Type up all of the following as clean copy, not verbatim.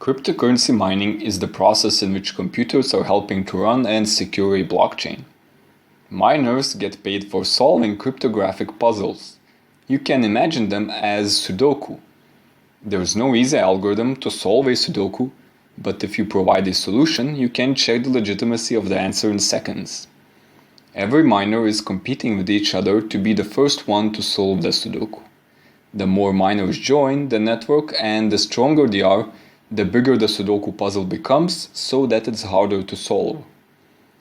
Cryptocurrency mining is the process in which computers are helping to run and secure a blockchain. Miners get paid for solving cryptographic puzzles. You can imagine them as Sudoku. There is no easy algorithm to solve a Sudoku, but if you provide a solution, you can check the legitimacy of the answer in seconds. Every miner is competing with each other to be the first one to solve the Sudoku. The more miners join the network and the stronger they are, the bigger the Sudoku puzzle becomes, so that it's harder to solve.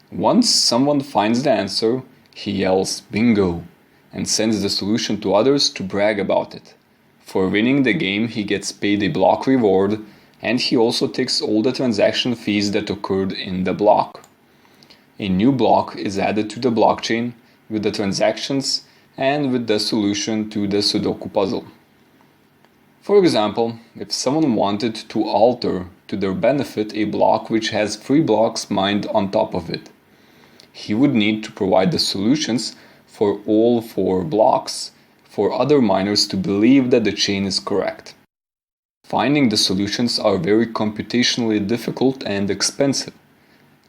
Once someone finds the answer, he yells "bingo" and sends the solution to others to brag about it. For winning the game, he gets paid a block reward, and he also takes all the transaction fees that occurred in the block. A new block is added to the blockchain with the transactions and with the solution to the Sudoku puzzle. For example, if someone wanted to alter to their benefit a block which has 3 blocks mined on top of it, he would need to provide the solutions for all 4 blocks for other miners to believe that the chain is correct. Finding the solutions are very computationally difficult and expensive.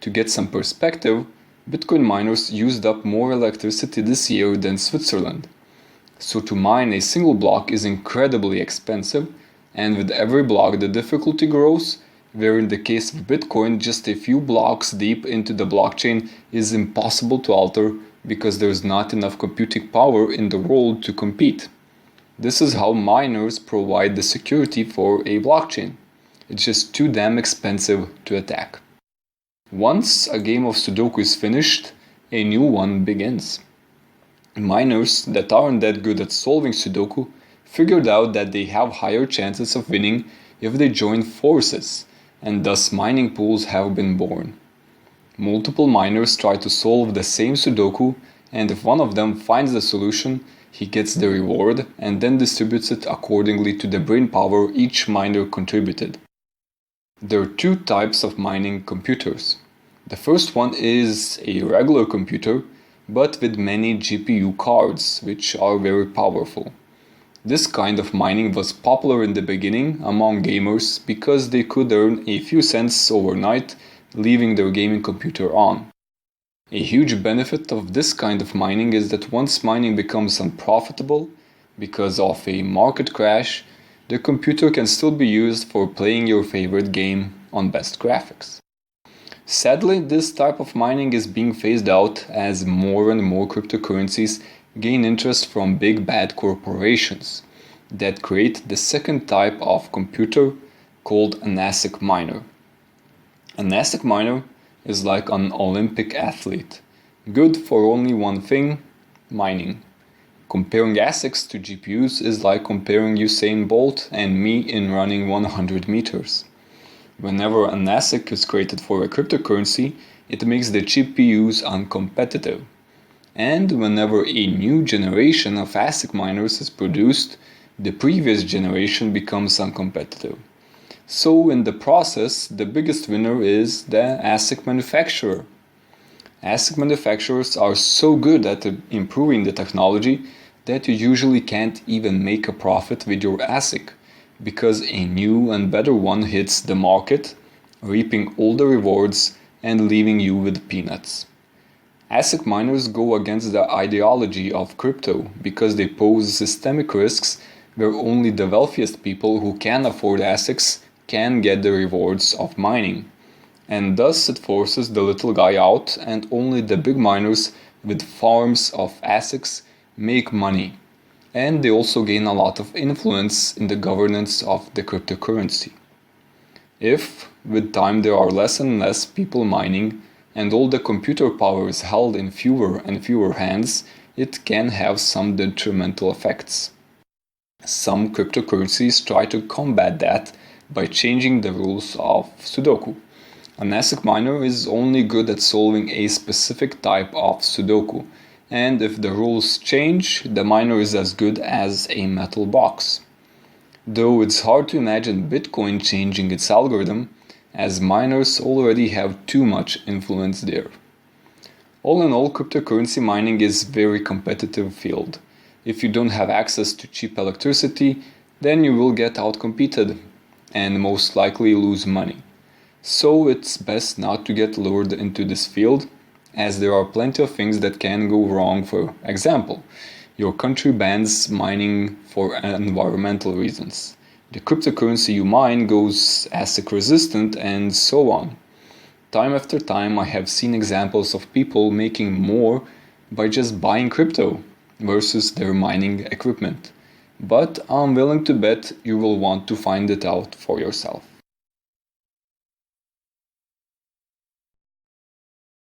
To get some perspective, Bitcoin miners used up more electricity this year than Switzerland. So to mine a single block is incredibly expensive, and with every block the difficulty grows, where in the case of Bitcoin just a few blocks deep into the blockchain is impossible to alter because there is not enough computing power in the world to compete. This is how miners provide the security for a blockchain. It's just too damn expensive to attack. Once a game of Sudoku is finished, a new one begins. Miners that aren't that good at solving Sudoku figured out that they have higher chances of winning if they join forces, and thus mining pools have been born. Multiple miners try to solve the same Sudoku, and if one of them finds the solution, he gets the reward and then distributes it accordingly to the brainpower each miner contributed. There are 2 types of mining computers. The first one is a regular computer, but with many GPU cards, which are very powerful. This kind of mining was popular in the beginning among gamers because they could earn a few cents overnight, leaving their gaming computer on. A huge benefit of this kind of mining is that once mining becomes unprofitable because of a market crash, the computer can still be used for playing your favorite game on best graphics. Sadly, this type of mining is being phased out as more and more cryptocurrencies gain interest from big bad corporations that create the second type of computer called an ASIC miner. An ASIC miner is like an Olympic athlete, good for only one thing: mining. Comparing ASICs to GPUs is like comparing Usain Bolt and me in running 100 meters. Whenever an ASIC is created for a cryptocurrency, it makes the GPUs uncompetitive. And whenever a new generation of ASIC miners is produced, the previous generation becomes uncompetitive. So in the process, the biggest winner is the ASIC manufacturer. ASIC manufacturers are so good at improving the technology that you usually can't even make a profit with your ASIC, because a new and better one hits the market, reaping all the rewards and leaving you with peanuts. ASIC miners go against the ideology of crypto because they pose systemic risks where only the wealthiest people who can afford ASICs can get the rewards of mining. And thus it forces the little guy out, and only the big miners with farms of ASICs make money. And they also gain a lot of influence in the governance of the cryptocurrency. If, with time, there are less and less people mining, and all the computer power is held in fewer and fewer hands, it can have some detrimental effects. Some cryptocurrencies try to combat that by changing the rules of Sudoku. An ASIC miner is only good at solving a specific type of Sudoku, and if the rules change, the miner is as good as a metal box. Though it's hard to imagine Bitcoin changing its algorithm, as miners already have too much influence there. All in all, cryptocurrency mining is a very competitive field. If you don't have access to cheap electricity, then you will get outcompeted. and most likely lose money. So it's best not to get lured into this field, as there are plenty of things that can go wrong. For example, your country bans mining for environmental reasons. The cryptocurrency you mine goes ASIC resistant, and so on. Time after time, I have seen examples of people making more by just buying crypto versus their mining equipment. But I'm willing to bet you will want to find it out for yourself.